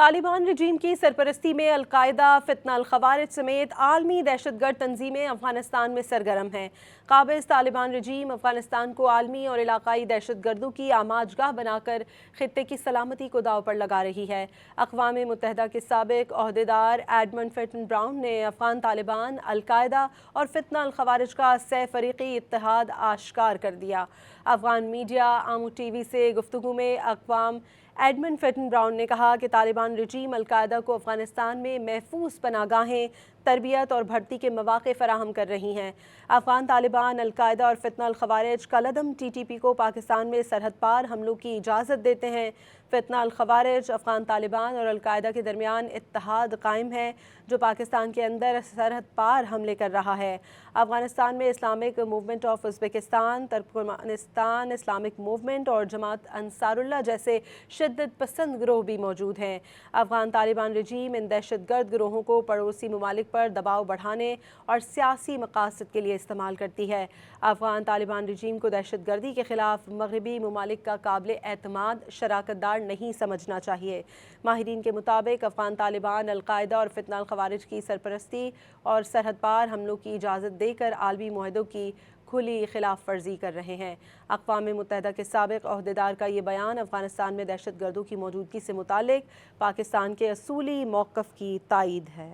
तालिबान रजीम की सरपरस्ती में अलकायदा, फितना अल-खवारिज समेत आलमी दहशतगर्द तंजीमें अफगानिस्तान में सरगर्म हैं। काबिज तालिबान रजीम अफगानिस्तान को आलमी और इलाकाई दहशतगर्दों की आमाजगाह बनाकर खित्ते की सलामती को दाव पर लगा रही है। अक़वाम मुत्तहिदा के साबिक ओहदेदार एडमंड फेटन ब्राउन ने अफगान तालिबान, अलकायदा और फितना अल-खवारिज का सह फरीकी इत्तेहाद आश्कार कर दिया। अफगान मीडिया आमू टीवी से गुफ्तगू में अक़वाम एडमंड फेटन ब्राउन ने कहा कि तालिबान रजीम अलकायदा को अफगानिस्तान में महफूज पनागाहें, तरबियत और भर्ती के मौक़े फराहम कर रही हैं। अफगान तालिबान, अलकायदा और फितना अल-खवारिज कलअदम TTP को पाकिस्तान में सरहद पार हमलों की इजाज़त देते हैं। फितना अल-खवारिज, अफगान तालिबान और अलकायदा के दरमियान इत्तेहाद कायम है जो पाकिस्तान के अंदर सरहद पार हमले कर रहा है। अफगानिस्तान में Islamic movement of Uzbekistan, Turkmenistan Islamic movement और जमात अंसारुल्लाह जैसे शिद्दत पसंद गिरोह भी मौजूद हैं। अफगान तालिबान रजीम इन दहशतगर्द गिरोहों को पड़ोसी ममालिक पर दबाव बढ़ाने और सियासी मकासद के लिए इस्तेमाल करती है। अफगान तालिबान रजीम को दहशतगर्दी के खिलाफ मगरबी ममालिक का काबिल एतमाद शराकतदार नहीं समझना चाहिए। माहिरीन के मुताबिक अफगान तालिबान, अलकायदा और फितना अल-खवारिज की सरपरस्ती और सरहद पार हमलों की इजाज़त देकर आलमी मुआहदों की खुली खिलाफ वर्जी कर रहे हैं। अक़वाम मुत्तहिदा के साबिक ओहदेदार का ये बयान अफगानिस्तान में दहशतगर्दों की मौजूदगी से मुताल्लिक़ पाकिस्तान के असूली मौक़िफ़ की तायीद है।